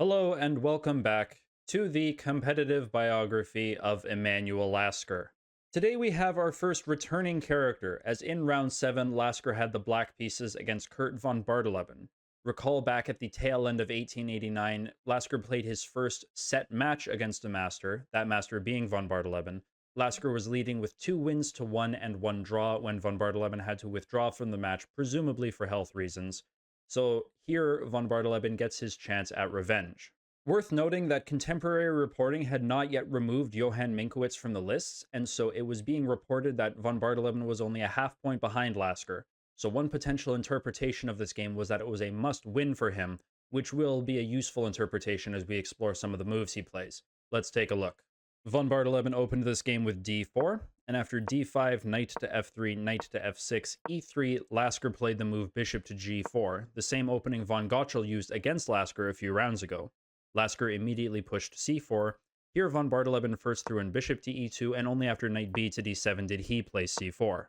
Hello and welcome back to the competitive biography of Emanuel Lasker. Today we have our first returning character, as in round 7, Lasker had the black pieces against Curt von Bardeleben. Recall back at the tail end of 1889, Lasker played his first set match against a master, that master being von Bardeleben. Lasker was leading with 2 wins to 1 and 1 draw when von Bardeleben had to withdraw from the match, presumably for health reasons. So here, von Bardeleben gets his chance at revenge. Worth noting that contemporary reporting had not yet removed Johann Minkowitz from the lists, and so it was being reported that von Bardeleben was only a half point behind Lasker. So one potential interpretation of this game was that it was a must-win for him, which will be a useful interpretation as we explore some of the moves he plays. Let's take a look. Von Bardeleben opened this game with d4, and after d5, knight to f3, knight to f6, e3, Lasker played the move bishop to g4, the same opening von Gottschall used against Lasker a few rounds ago. Lasker immediately pushed c4. Here von Bardeleben first threw in bishop to e2, and only after knight b to d7 did he play c4.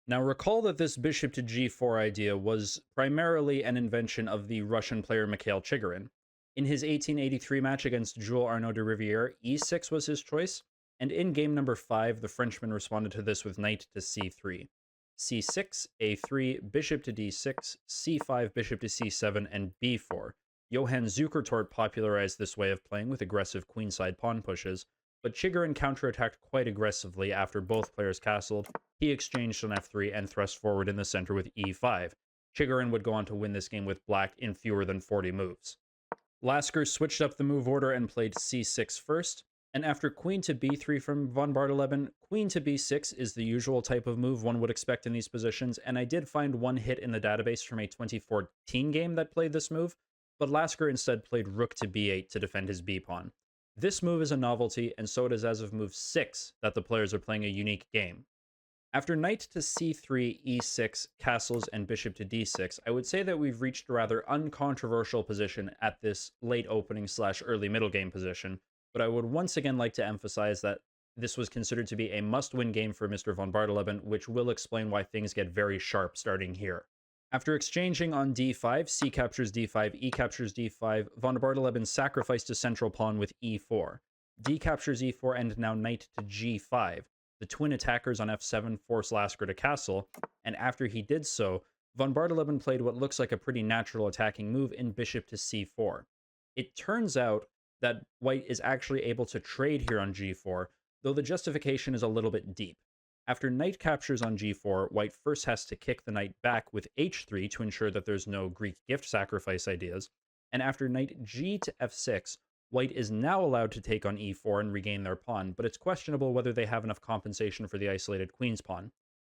Now recall that this bishop to g4 idea was primarily an invention of the Russian player Mikhail Chigorin. In his 1883 match against Jules Arnaud de Rivière, e6 was his choice, and in game number 5, the Frenchman responded to this with knight to c3. c6, a3, bishop to d6, c5, bishop to c7, and b4. Johann Zukertort popularized this way of playing with aggressive queenside pawn pushes, but Chigorin counterattacked quite aggressively after both players castled. He exchanged on f3 and thrust forward in the center with e5. Chigorin would go on to win this game with black in fewer than 40 moves. Lasker switched up the move order and played c6 first, and after queen to b3 from von Bardeleben, queen to b6 is the usual type of move one would expect in these positions, and I did find one hit in the database from a 2014 game that played this move, but Lasker instead played rook to b8 to defend his b-pawn. This move is a novelty, and so it is as of move 6 that the players are playing a unique game. After knight to c3, e6, castles, and bishop to d6, I would say that we've reached a rather uncontroversial position at this late opening / early middle game position, but I would once again like to emphasize that this was considered to be a must-win game for Mr. von Bardeleben, which will explain why things get very sharp starting here. After exchanging on d5, c captures d5, e captures d5, von Bardeleben sacrificed a central pawn with e4. d captures e4, and now knight to g5. The twin attackers on f7 force Lasker to castle, and after he did so, von Bardeleben played what looks like a pretty natural attacking move in bishop to c4. It turns out that white is actually able to trade here on g4, though the justification is a little bit deep. After knight captures on g4, white first has to kick the knight back with h3 to ensure that there's no Greek gift sacrifice ideas, and after knight g to f6, white is now allowed to take on e4 and regain their pawn, but it's questionable whether they have enough compensation for the isolated queen's pawn.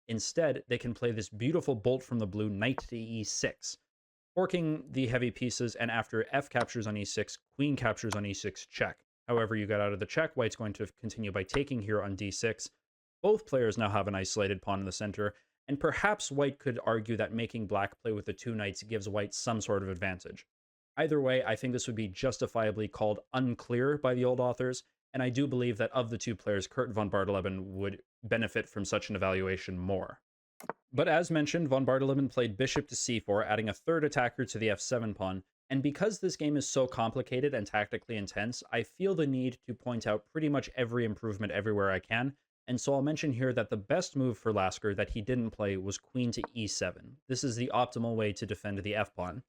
Instead, they can play this beautiful bolt from the blue knight to e6, forking the heavy pieces, and after f captures on e6, queen captures on e6 check. However, you got out of the check, white's going to continue by taking here on d6. Both players now have an isolated pawn in the center, and perhaps white could argue that making black play with the 2 knights gives white some sort of advantage. Either way, I think this would be justifiably called unclear by the old authors, and I do believe that of the 2 players, Curt von Bardeleben would benefit from such an evaluation more. But as mentioned, von Bardeleben played bishop to c4, adding a 3rd attacker to the f7 pawn, and because this game is so complicated and tactically intense, I feel the need to point out pretty much every improvement everywhere I can, and so I'll mention here that the best move for Lasker that he didn't play was queen to e7. This is the optimal way to defend the f-pawn.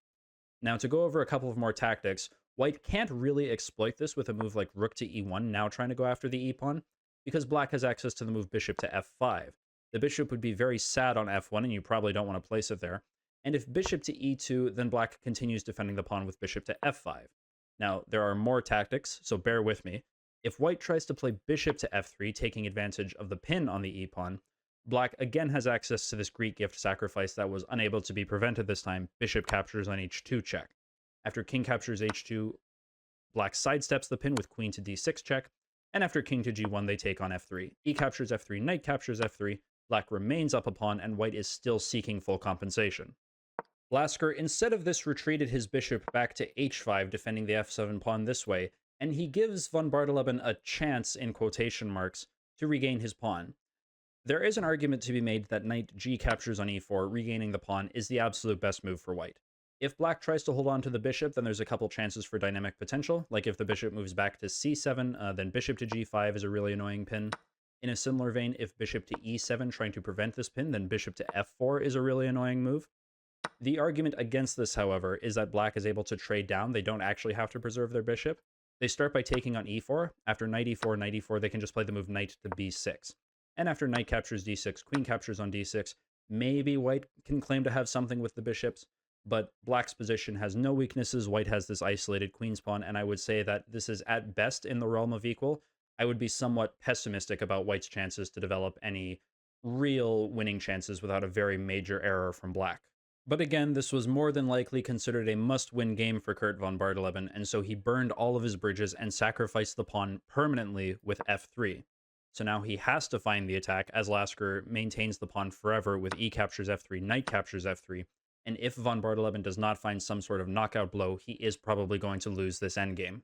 Now, to go over a couple of more tactics, white can't really exploit this with a move like rook to e1, now trying to go after the e-pawn, because black has access to the move bishop to f5. The bishop would be very sad on f1, and you probably don't want to place it there. And if bishop to e2, then black continues defending the pawn with bishop to f5. Now, there are more tactics, so bear with me. If white tries to play bishop to f3, taking advantage of the pin on the e-pawn, black again has access to this Greek gift sacrifice that was unable to be prevented this time. Bishop captures on h2 check. After king captures h2, black sidesteps the pin with queen to d6 check, and after king to g1, they take on f3. E captures f3, knight captures f3, black remains up a pawn, and white is still seeking full compensation. Lasker, instead of this, retreated his bishop back to h5, defending the f7 pawn this way, and he gives von Bardeleben a chance, in quotation marks, to regain his pawn. There is an argument to be made that knight g captures on e4, regaining the pawn, is the absolute best move for white. If black tries to hold on to the bishop, then there's a couple chances for dynamic potential, like if the bishop moves back to c7, then bishop to g5 is a really annoying pin. In a similar vein, if bishop to e7 trying to prevent this pin, then bishop to f4 is a really annoying move. The argument against this, however, is that black is able to trade down. They don't actually have to preserve their bishop. They start by taking on e4. After knight e4, they can just play the move knight to b6. And after knight captures d6, queen captures on d6, maybe white can claim to have something with the bishops, but black's position has no weaknesses. White has this isolated queen's pawn, and I would say that this is at best in the realm of equal. I would be somewhat pessimistic about white's chances to develop any real winning chances without a very major error from black. But again, this was more than likely considered a must-win game for Curt von Bardeleben, and so he burned all of his bridges and sacrificed the pawn permanently with f3. So now he has to find the attack, as Lasker maintains the pawn forever with e captures f3, knight captures f3, and if von Bardeleben does not find some sort of knockout blow, he is probably going to lose this endgame.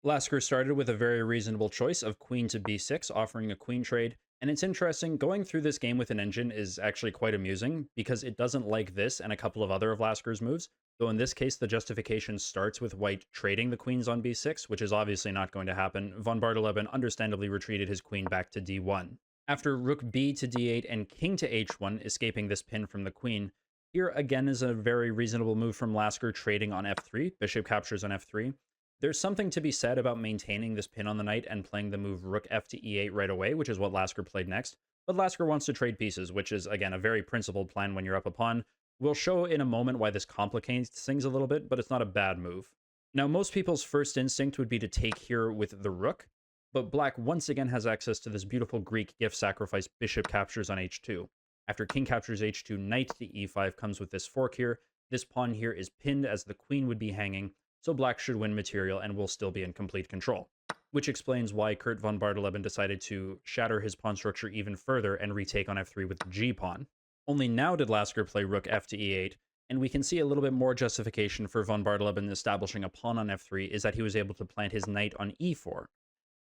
Lasker started with a very reasonable choice of queen to b6, offering a queen trade, and it's interesting, going through this game with an engine is actually quite amusing, because it doesn't like this and a couple of other of Lasker's moves, though in this case the justification starts with white trading the queens on b6, which is obviously not going to happen. Von Bardeleben understandably retreated his queen back to d1. After rook b to d8 and king to h1, escaping this pin from the queen, here again is a very reasonable move from Lasker, trading on f3, bishop captures on f3. There's something to be said about maintaining this pin on the knight and playing the move rook f to e8 right away, which is what Lasker played next. But Lasker wants to trade pieces, which is, again, a very principled plan when you're up a pawn. We'll show in a moment why this complicates things a little bit, but it's not a bad move. Now, most people's first instinct would be to take here with the rook, but black once again has access to this beautiful Greek gift sacrifice, bishop captures on h2. After king captures h2, knight to e5 comes with this fork here. This pawn here is pinned as the queen would be hanging, so black should win material and will still be in complete control. Which explains why Curt von Bardeleben decided to shatter his pawn structure even further and retake on f3 with the g-pawn. Only now did Lasker play rook f to e8, and we can see a little bit more justification for von Bardeleben establishing a pawn on f3 is that he was able to plant his knight on e4.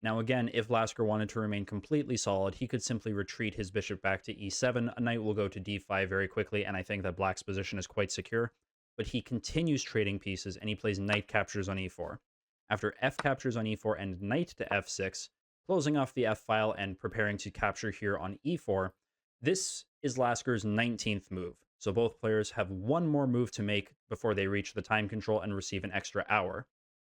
Now again, if Lasker wanted to remain completely solid, he could simply retreat his bishop back to e7, a knight will go to d5 very quickly, and I think that black's position is quite secure. But he continues trading pieces, and he plays knight captures on e4. After f captures on e4 and knight to f6, closing off the f-file and preparing to capture here on e4, this is Lasker's 19th move. So both players have one more move to make before they reach the time control and receive an extra hour.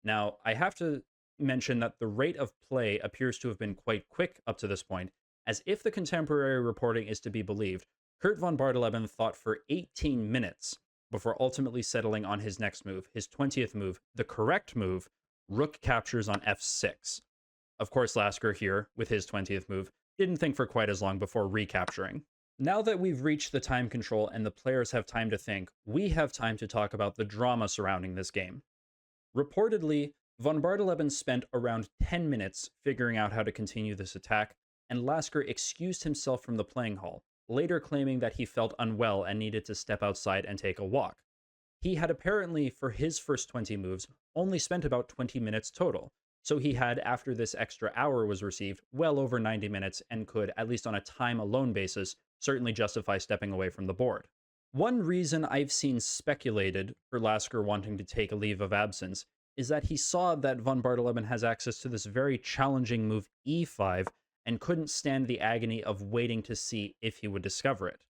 Now, I have to mention that the rate of play appears to have been quite quick up to this point, as if the contemporary reporting is to be believed, Curt von Bardeleben thought for 18 minutes before ultimately settling on his next move, his 20th move, the correct move, rook captures on f6. Of course, Lasker here, with his 20th move, didn't think for quite as long before recapturing. Now that we've reached the time control and the players have time to think, we have time to talk about the drama surrounding this game. Reportedly, von Bardeleben spent around 10 minutes figuring out how to continue this attack, and Lasker excused himself from the playing hall, later claiming that he felt unwell and needed to step outside and take a walk. He had apparently, for his first 20 moves, only spent about 20 minutes total, so he had, after this extra hour was received, well over 90 minutes and could, at least on a time-alone basis, certainly justify stepping away from the board. One reason I've seen speculated for Lasker wanting to take a leave of absence is that he saw that von Bardeleben has access to this very challenging move e5, and couldn't stand the agony of waiting to see if he would discover it.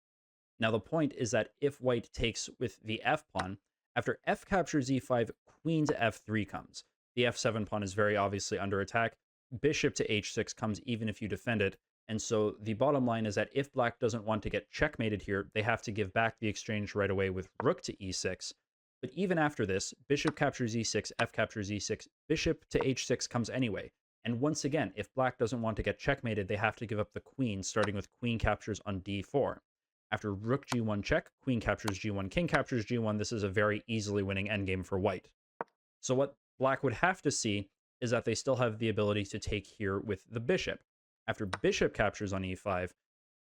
Now the point is that if white takes with the f-pawn, after f captures e5, queen to f3 comes. The f7 pawn is very obviously under attack, bishop to h6 comes even if you defend it, and so the bottom line is that if black doesn't want to get checkmated here, they have to give back the exchange right away with rook to e6. But even after this, bishop captures e6, f captures e6, bishop to h6 comes anyway. And once again, if black doesn't want to get checkmated, they have to give up the queen, starting with queen captures on d4. After rook g1 check, queen captures g1, king captures g1, this is a very easily winning endgame for white. So what black would have to see is that they still have the ability to take here with the bishop. After bishop captures on e5,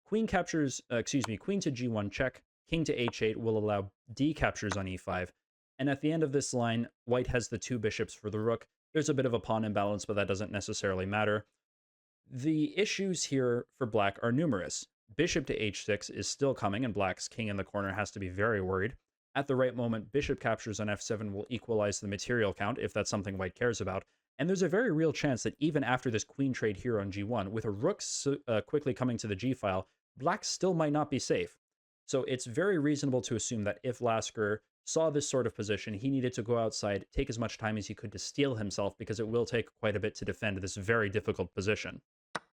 queen to g1 check, king to h8 will allow d captures on e5, and at the end of this line, white has the two bishops for the rook. There's a bit of a pawn imbalance, but that doesn't necessarily matter. The issues here for black are numerous. Bishop to h6 is still coming, and black's king in the corner has to be very worried. At the right moment, bishop captures on f7 will equalize the material count, if that's something white cares about, and there's a very real chance that even after this queen trade here on g1, with a rook quickly coming to the g-file, black still might not be safe. So it's very reasonable to assume that if Lasker saw this sort of position, he needed to go outside, take as much time as he could to steel himself, because it will take quite a bit to defend this very difficult position.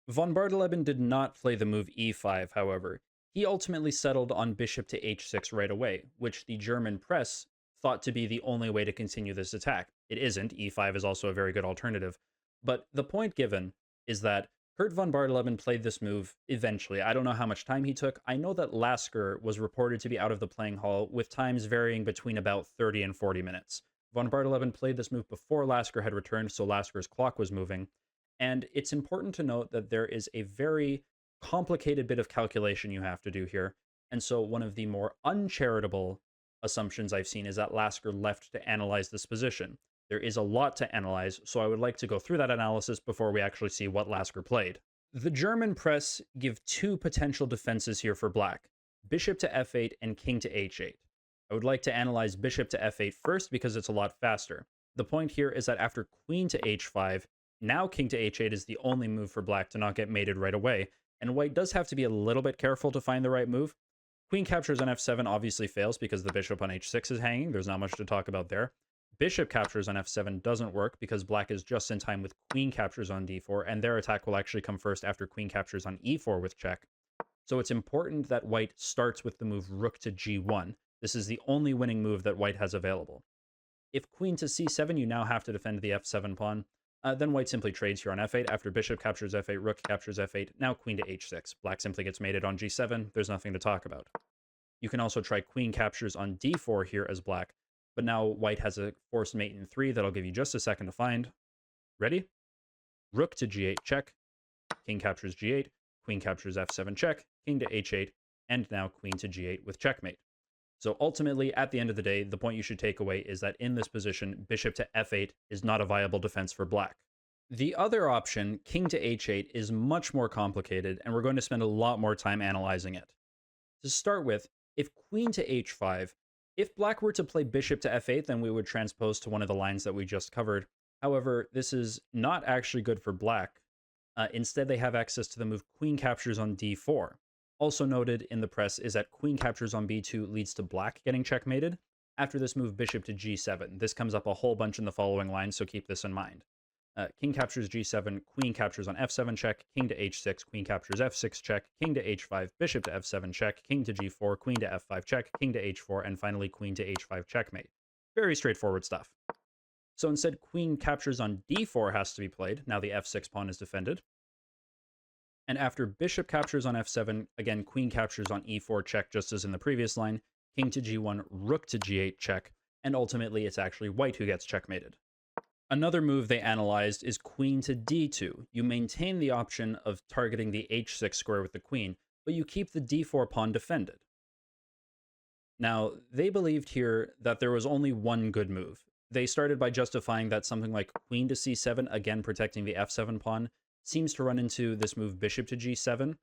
Von Bardeleben did not play the move e5, however. He ultimately settled on bishop to h6 right away, which the German press thought to be the only way to continue this attack. It isn't. E5 is also a very good alternative. But the point given is that Curt von Bardeleben played this move eventually. I don't know how much time he took. I know that Lasker was reported to be out of the playing hall, with times varying between about 30 and 40 minutes. Von Bardeleben played this move before Lasker had returned, so Lasker's clock was moving. And it's important to note that there is a very complicated bit of calculation you have to do here. And so one of the more uncharitable assumptions I've seen is that Lasker left to analyze this position. There is a lot to analyze, so I would like to go through that analysis before we actually see what Lasker played. The German press give two potential defenses here for black: bishop to f8 and king to h8. I would like to analyze bishop to f8 first because it's a lot faster. The point here is that after queen to h5, now king to h8 is the only move for black to not get mated right away, and white does have to be a little bit careful to find the right move. Queen captures on f7 obviously fails because the bishop on h6 is hanging. There's not much to talk about there. Bishop captures on f7 doesn't work because black is just in time with queen captures on d4, and their attack will actually come first after queen captures on e4 with check. So it's important that white starts with the move rook to g1. This is the only winning move that white has available. If queen to c7, you now have to defend the f7 pawn. Then white simply trades here on f8. After bishop captures f8, rook captures f8, now queen to h6. Black simply gets mated on g7. There's nothing to talk about. You can also try queen captures on d4 here as black, but now white has a forced mate in 3 that I'll give you just a second to find. Ready? Rook to g8 check, king captures g8, queen captures f7 check, king to h8, and now queen to g8 with checkmate. So ultimately, at the end of the day, the point you should take away is that in this position, bishop to f8 is not a viable defense for black. The other option, king to h8, is much more complicated, and we're going to spend a lot more time analyzing it. To start with, if queen to h5, if black were to play bishop to f8, then we would transpose to one of the lines that we just covered. However, this is not actually good for black. Instead, they have access to the move queen captures on d4. Also noted in the press is that queen captures on b2 leads to black getting checkmated. After this move, bishop to g7. This comes up a whole bunch in the following lines, so keep this in mind. King captures g7, queen captures on f7 check, king to h6, queen captures f6 check, king to h5, bishop to f7 check, king to g4, queen to f5 check, king to h4, and finally queen to h5 checkmate. Very straightforward stuff. So instead, queen captures on d4 has to be played. Now the f6 pawn is defended. And after bishop captures on f7, again, queen captures on e4 check, just as in the previous line, king to g1, rook to g8 check, and ultimately it's actually white who gets checkmated. Another move they analyzed is queen to d2. You maintain the option of targeting the h6 square with the queen, but you keep the d4 pawn defended. Now, they believed here that there was only one good move. They started by justifying that something like queen to c7, again protecting the f7 pawn, seems to run into this move bishop to g7.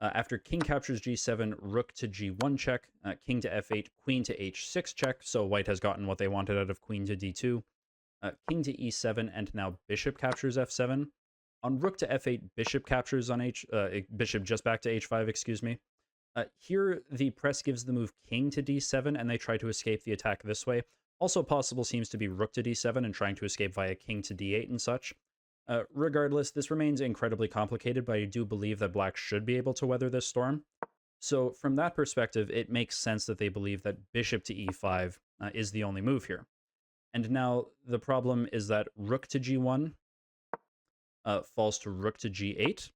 After king captures g7, rook to g1 check, king to f8, queen to h6 check, so white has gotten what they wanted out of queen to d2. King to e7, and now bishop captures f7. On rook to f8, bishop captures on bishop just back to h5, excuse me. Here, the press gives the move king to d7, and they try to escape the attack this way. Also possible seems to be rook to d7 and trying to escape via king to d8 and such. Regardless, this remains incredibly complicated, but I do believe that black should be able to weather this storm. So from that perspective, it makes sense that they believe that bishop to e5 is the only move here. And now the problem is that rook to g1 falls to rook to g8,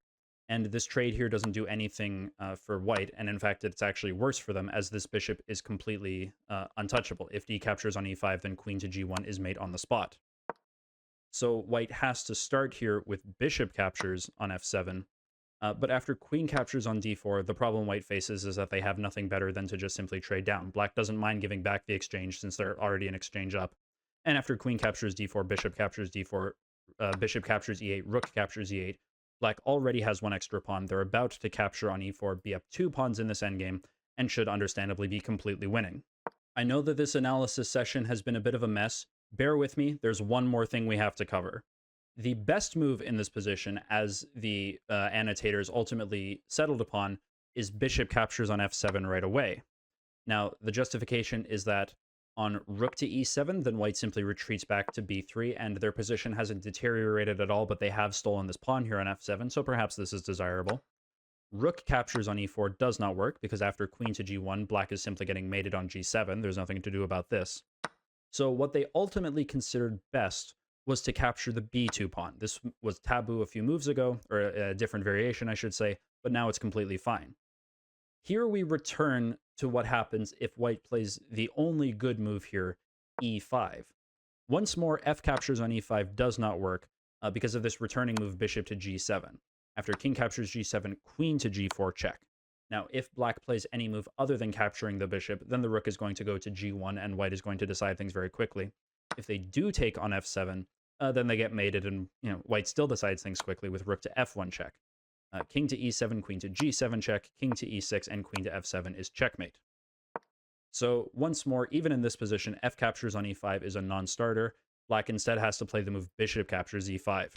and this trade here doesn't do anything for white, and in fact it's actually worse for them as this bishop is completely untouchable. If d captures on e5, then queen to g1 is mate on the spot. So white has to start here with bishop captures on f7, but after queen captures on d4, the problem white faces is that they have nothing better than to just simply trade down. Black doesn't mind giving back the exchange since they're already an exchange up. And after queen captures d4, bishop captures d4, bishop captures e8, rook captures e8, black already has one extra pawn. They're about to capture on e4, be up 2 pawns in this endgame, and should understandably be completely winning. I know that this analysis session has been a bit of a mess. Bear with me, there's one more thing we have to cover. The best move in this position, as the annotators ultimately settled upon, is bishop captures on f7 right away. Now, the justification is that on rook to e7, then white simply retreats back to b3, and their position hasn't deteriorated at all, but they have stolen this pawn here on f7, so perhaps this is desirable. Rook captures on e4 does not work, because after queen to g1, black is simply getting mated on g7. There's nothing to do about this. So what they ultimately considered best was to capture the b2 pawn. This was taboo a few moves ago, or a different variation, I should say, but now it's completely fine. Here we return to what happens if white plays the only good move here, e5. Once more, f captures on e5 does not work because of this returning move bishop to g7. After king captures g7, queen to g4 check. Now, if black plays any move other than capturing the bishop, then the rook is going to go to g1, and white is going to decide things very quickly. If they do take on f7, then they get mated, and white still decides things quickly with rook to f1 check. King to e7, queen to g7 check, king to e6, and queen to f7 is checkmate. So once more, even in this position, f captures on e5 is a non-starter. Black instead has to play the move bishop captures e5.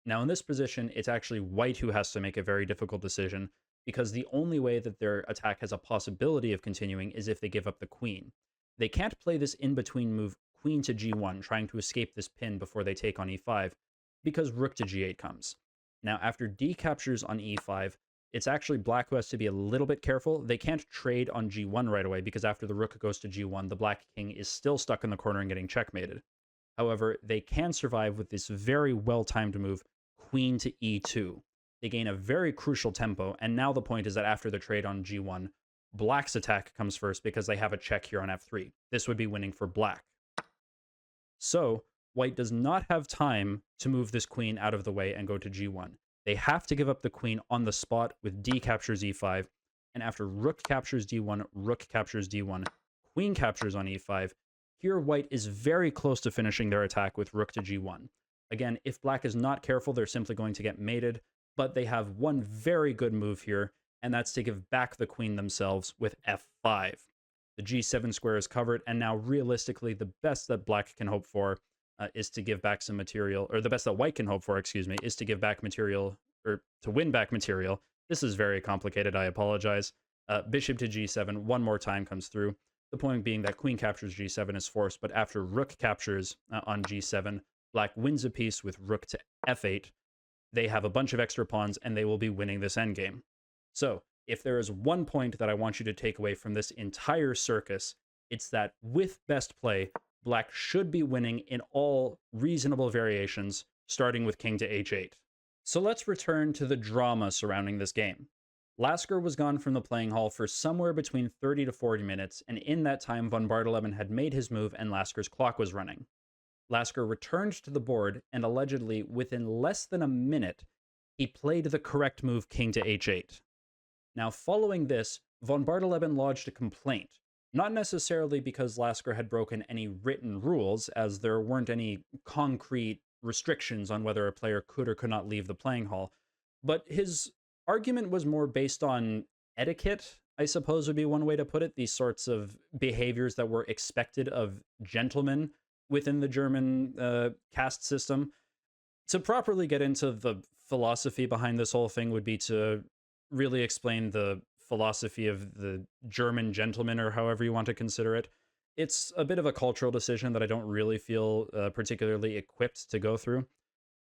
Now in this position, it's actually white who has to make a very difficult decision, because the only way that their attack has a possibility of continuing is if they give up the queen. They can't play this in-between move queen to g1, trying to escape this pin before they take on e5, because rook to g8 comes. Now, after d captures on e5, it's actually black who has to be a little bit careful. They can't trade on g1 right away, because after the rook goes to g1, the black king is still stuck in the corner and getting checkmated. However, they can survive with this very well-timed move, queen to e2. They gain a very crucial tempo, and now the point is that after the trade on g1, black's attack comes first because they have a check here on f3. This would be winning for black. So, white does not have time to move this queen out of the way and go to g1. They have to give up the queen on the spot with d captures e5, and after rook captures d1, rook captures d1, queen captures on e5, here white is very close to finishing their attack with rook to g1. Again, if black is not careful, they're simply going to get mated, but they have one very good move here, and that's to give back the queen themselves with f5. The g7 square is covered, and now realistically, the best that black can hope for is to give back some material, or the best that white can hope for, excuse me, is to give back material, or to win back material. This is very complicated, I apologize. Bishop to g7 one more time comes through. The point being that queen captures g7 is forced, but after rook captures on g7, black wins a piece with rook to f8. They have a bunch of extra pawns, and they will be winning this endgame. So, if there is one point that I want you to take away from this entire circus, it's that with best play, black should be winning in all reasonable variations, starting with king to h8. So let's return to the drama surrounding this game. Lasker was gone from the playing hall for somewhere between 30 to 40 minutes, and in that time, von Bardeleben had made his move and Lasker's clock was running. Lasker returned to the board, and allegedly, within less than a minute, he played the correct move king to h8. Now, following this, von Bardeleben lodged a complaint, not necessarily because Lasker had broken any written rules, as there weren't any concrete restrictions on whether a player could or could not leave the playing hall, but his argument was more based on etiquette, I suppose would be one way to put it, these sorts of behaviors that were expected of gentlemen within the German caste system. To properly get into the philosophy behind this whole thing would be to really explain the philosophy of the German gentleman, or however you want to consider it. It's a bit of a cultural decision that I don't really feel particularly equipped to go through.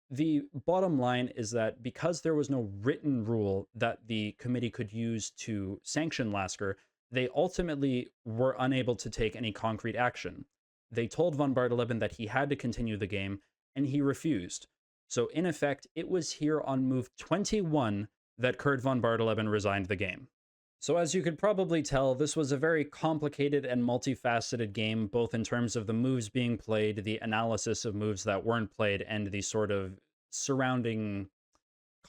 The bottom line is that because there was no written rule that the committee could use to sanction Lasker, they ultimately were unable to take any concrete action. They told von Bardeleben that he had to continue the game, and he refused. So in effect, it was here on move 21 that Curt von Bardeleben resigned the game. So as you could probably tell, this was a very complicated and multifaceted game, both in terms of the moves being played, the analysis of moves that weren't played, and the sort of surrounding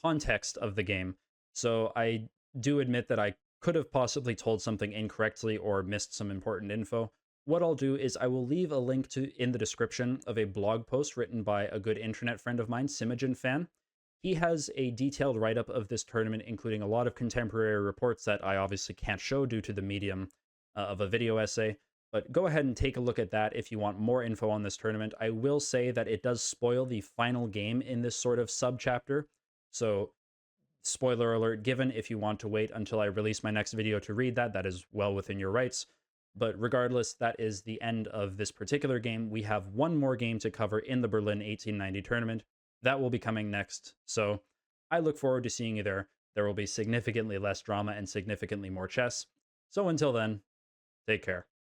context of the game. So I do admit that I could have possibly told something incorrectly or missed some important info. What I'll do is I will leave a link in the description of a blog post written by a good internet friend of mine, Simogen Fan. He has a detailed write-up of this tournament, including a lot of contemporary reports that I obviously can't show due to the medium, of a video essay. But go ahead and take a look at that if you want more info on this tournament. I will say that it does spoil the final game in this sort of sub-chapter. So, spoiler alert given, if you want to wait until I release my next video to read that, that is well within your rights. But regardless, that is the end of this particular game. We have one more game to cover in the Berlin 1890 tournament. That will be coming next. So I look forward to seeing you there. There will be significantly less drama and significantly more chess. So until then, take care.